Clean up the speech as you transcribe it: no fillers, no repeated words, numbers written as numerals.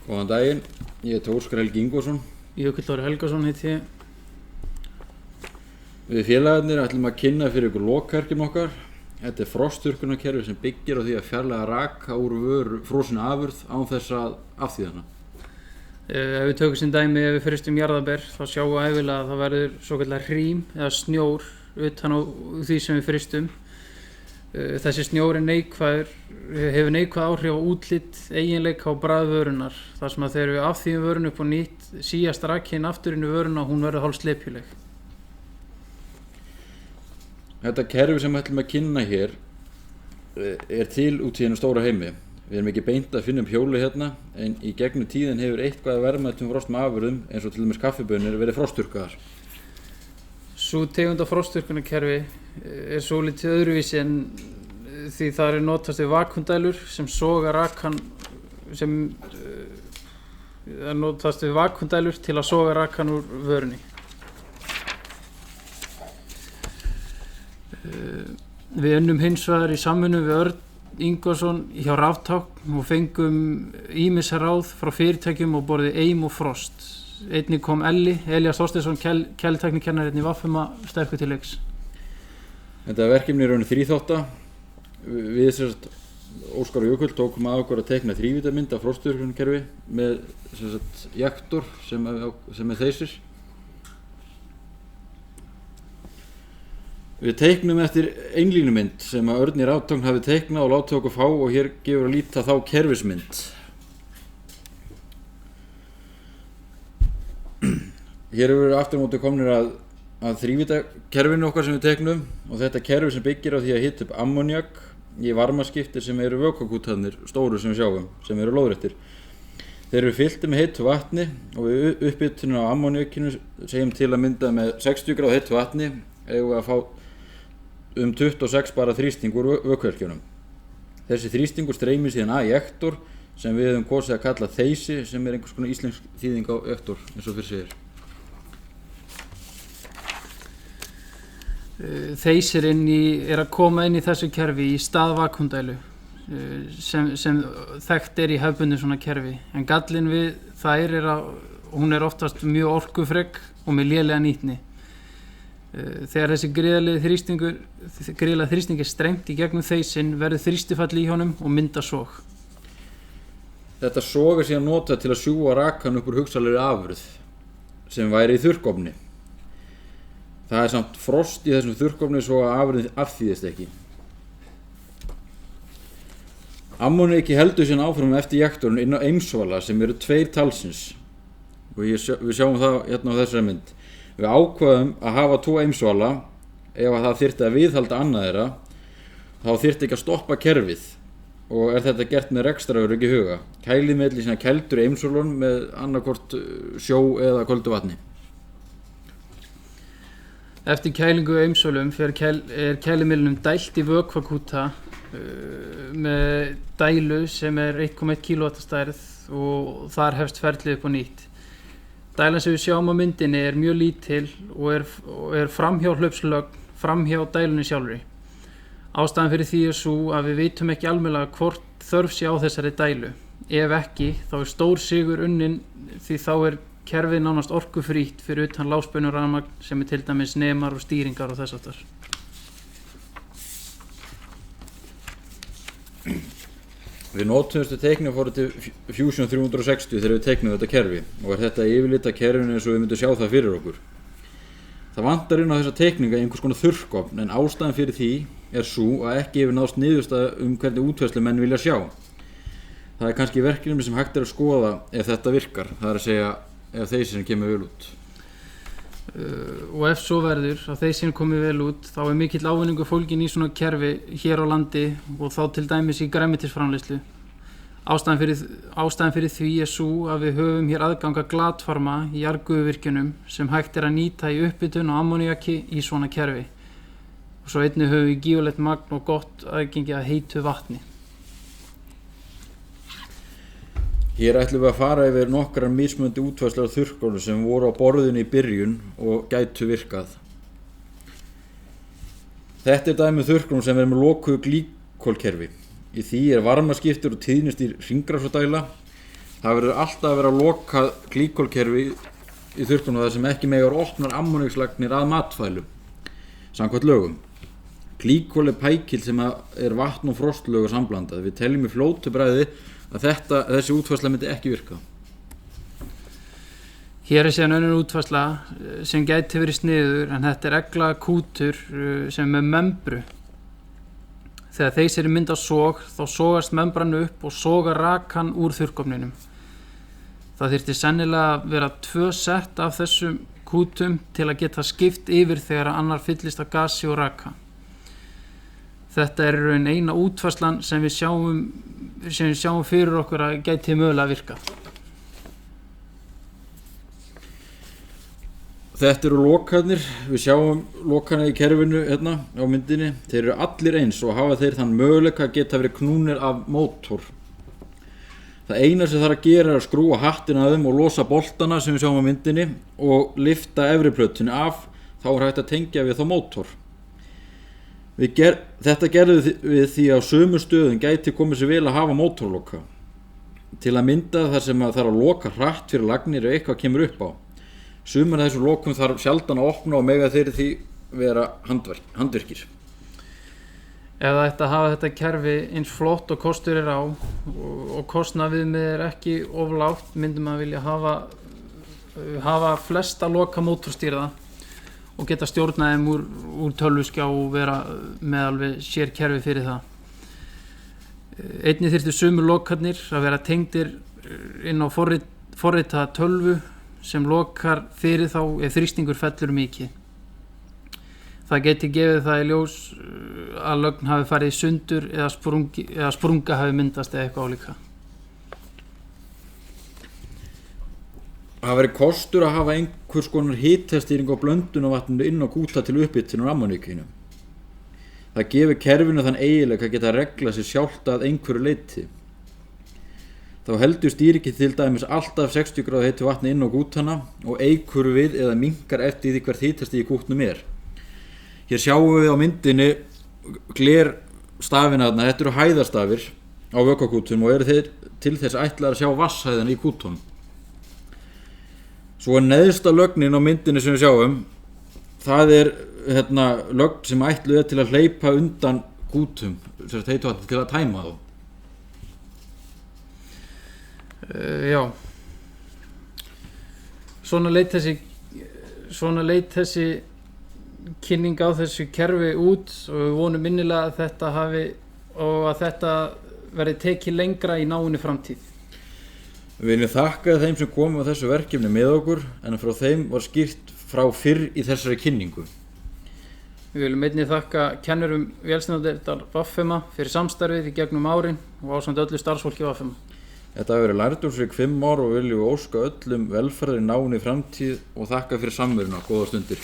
Góðan daginn, ég heiti Óskar Helgi Ingvarsson. Jökull Orri Helgason heiti ég. Við félagarnir ætlum að kynna fyrir ykkur lokverkjum okkar. Þetta er frostþurrkunarkerfi sem byggir á því að fjarlæga raka úr frosinni afurð án þess að afþvíða hana. Ef við tökum sem dæmi, ef við fyrstum jarðarber, þá sjáum við ævilega að það verður svokallar hrím eða snjór utan á því sem við fyrstum. Þessi snjór hefur neikvæð áhrif á útlit, eiginleika og bragð vörunnar. Þar sem að þegar við afþvíðum vörun upp á nýtt, síast rakinn aftur inn í vöruna og hún verður hálf slepjuleg. Þetta kerfi sem við ætlum að kynna hér er til út í hennu stóra heimi. Við erum ekki beint að finna hjóli hérna, en í gegnum tíðin hefur eitthvað verðmætum frostum afurðum eins og til dæmis kaffibönir verið frostþurrkaðar. Sú tegund af frostþurrkunarkerfi er svolítið öðruvísi en því það er notast við vakúndælur sem soga rakann til að soga rakann úr vörunni. Við unnum hins vegar í samvinnu við Örn Ingvarsson hjá Raftákn og fengum ýmis ráð frá fyrirtækjum og borðið Eim og Frost. Einnig kom Elías Þorsteinsson, kælitæknikennari í Vaffema sterkur til leiks. Þetta verkefni er raunin þríþátta. Við Óskar og Jökull tókum að okkur að teikna þrívíddarmynd af frostþurrkunarkerfi með jaktor sem er þeysir. Við teiknum eftir einlínumynd sem að Örn í Raftákn hafi teiknað og látið okkur fá og hér gefur að líta þá kerfismynd. Hér hefur við aftur á móti komnir að þrívíddarkerfinu okkar sem við teiknum og þetta kerfi sem byggir á því að hita upp ammóníak í varmaskiptir sem eru vökvakútarnir stóru sem við sjáum, sem eru lóðréttir. Þeir eru fylltir með heitu vatni og við upphitun á ammóníakinu segjum til að mynda með 60 gráð heitu vatni eigum við að fá 26 bara þrýsting úr vökverkjunum. Þessi þrýstingur streymir síðan að ejektor sem við höfum kosið að kalla þeysi sem er einhvers konar íslensk þýðing á ejektor eins og fyrir segir. Þeysir er að koma inn í þessu kerfi í stað vakúndælu sem þekkt er í hefðbundnu svona kerfi. En gallinn við þær er að hún er oftast mjög orkufrek og með lélega nýtni. Þegar þessi gríðarlega þrýsting er strengt í gegnum þeysin verður þrýstifall í honum og mynda sog. Þetta sog er síðan notað til að sjúga rakann upp úr hugsanlegri afurð sem væri í þurrkofni. Það er samt frost í þessum þurrkofni svo að afurðin afþýðist ekki. Ammóníaki heldur síðan áfram eftir jektorinn inn á eimsvala sem eru 2 talsins og við sjáum það hérna á þessari mynd. Við ákveðum að hafa 2 eimsvala ef að það þyrfti að viðhalda annað þeirra, þá þyrfti ekki að stoppa kerfið og er þetta gert með rekstraröryggi í huga. Kælið með sína kældur í eimsvalunum með annarkvort sjó eða köldu vatni. Eftir kælingu í eimsvölum er kælimiðlunum dælt í vökvakúta með dælu sem er 1,1 kW stærð og þar hefst ferlið upp á nýtt. Dælan sem við sjáum á myndinni er mjög lítil og er framhjá hlaupslögn framhjá dælunni sjálfri. Ástæðan fyrir því er sú að við vitum ekki almennilega hvort þörf sé á þessari dælu. Ef ekki, þá er stór sigur unnin því þá er kerfið nánast orkufrítt fyrir utan lágspennurafmagn sem er til dæmis nemar og stýringar og þess háttar. Við notumstu teiknum fóru til Fusion 360 þegar við teiknum þetta kerfi og er þetta yfirlit af kerfinu eins og við myndum sjá það fyrir okkur. Það vantar inn á þessa teikninga einhvers konar þurrkofn en ástæðan fyrir því er sú að ekki hefur náðst niðurstaða hvernig útfærslu menn vilja sjá. Það er kannski verkefni sem hægt er að skoða ef þetta virkar, það er að segja ef þeysirinn kemur vel út. Og ef svo verður að þeysirinn komi vel út þá er mikill ávinningur fólginn í svona kerfi hér á landi og þá til dæmis í grænmetisframleiðslu. Ástæðan fyrir því er sú að við höfum hér aðgang að glatfarma í jarðgufuvirkjunum sem hægt er að nýta í upphitun á ammóníaki í svona kerfi. Og svo einnig höfum við gífurlegt magn og gott aðgengi að heitu vatni. Hér ætlum við að fara yfir nokkrar mismunandi útfærslur af þurrkofnum sem voru á borðinu í byrjun og gætu virkað. Þetta er dæmi þurrkofnum sem er með lokuðu glýkolkerfi. Í því er varmaskiptur og tíðnistýr hringrásardæla Það verður alltaf að vera lokað glýkolkerfi í þurrkunum þar sem ekki megar opnar ammóníakslagnir að matfælum samkvæmt lögum. Glýkol er pækil sem er vatn og frostlög og samblandað. Við teljum í fljótu bragði að þessi útfærsla myndi ekki virka. Hér er síðan önnur útfærsla sem gæti verið sniður, en þetta er eglaða kútur sem er með membru. Þegar þeir mynda sog, þá sogast membran upp og sogar rakan úr þurrkofninum. Það þyrfti sennilega að vera 2 sett af þessum kútum til að geta skipt yfir þegar annar fyllist af gasi og raka. Þetta er raun eina útfærslan sem við sjáum fyrir okkur að gæti mögulega virka. Þetta eru lokarnir, við sjáum lokana í kerfinu hérna á myndinni. Þeir eru allir eins og hafa þeir þann möguleika að geta verið knúnir af mótor. Það eina sem þarf að gera er að skrúa hattin að þeim og losa boltana sem við sjáum á myndinni og lyfta efri plötunni af, þá er hægt að tengja við þá mótor. Þetta gerðum við því á sömu stöðum gæti komið sér vel að hafa mótorloka. Til að mynda þar sem það þarf að loka hratt fyrir lagnir ef eitthvað kemur upp á. Sumar af þessum lokum þarf sjaldan að opna og mega þeir því vera handvirkir. Ef það ætti að hafa þetta kerfi eins flott og kostur er á og kostnaðarviðmið er ekki of lágt, myndum að vilja hafa flesta loka mótorstýrða og geta stjórnað þeim úr tölvuskjá og vera með alveg sér kerfi fyrir það. Einnig þyrftu sömu lokarnir að vera tengdir inn á forritaða tölvu sem lokar fyrir þá ef þrýstingur fellur mikið. Það geti gefið það í ljós að lögn hafi farið í sundur eða sprunga hafi myndast eða eitthvað álíka. Það væri kostur að hafa einhvers konar hitastýring á blöndunarvatninu inn á kúta til upphitunar ammóníakinu. Það gefur kerfinu þann eiginleika að geta reglað sér sjálft að einhverju leyti. Þá heldur stýrikið til dæmis alltaf 60 gráðu heitu vatni inn á kútana og eykur við eða minnkar eftir því hvert hitastig í kútnum er. Hér sjáum við á myndinni glerstafina þarna, þetta eru hæðastafir á vökvakútum og eru þeir til þess ætlaðir að sjá vatnshæðina í kútunum. Svo er neðsta lögnin á myndinni sem við sjáum, það er lögn sem ætluð er til að hleypa undan kútum, sem heitu vatni til að tæma þá. Já, svona leit þessi kynning á þessu kerfi út og við vonum innilega að þetta verði tekið lengra í náinni framtíð. Við viljum þakka þeim sem komu á þessu verkefni með okkur, en frá þeim var skýrt frá fyrr í þessari kynningu. Við viljum einnig þakka kennurum vélsnjalldeildar VFMA fyrir samstarfið í gegnum árin og ásamt öllu starfsfólki VFMA. Þetta hefur verið lærdómsrík 5 ár og viljum við óska öllum velferðar í náinni framtíð og þakka fyrir samveruna. Góðar stundir.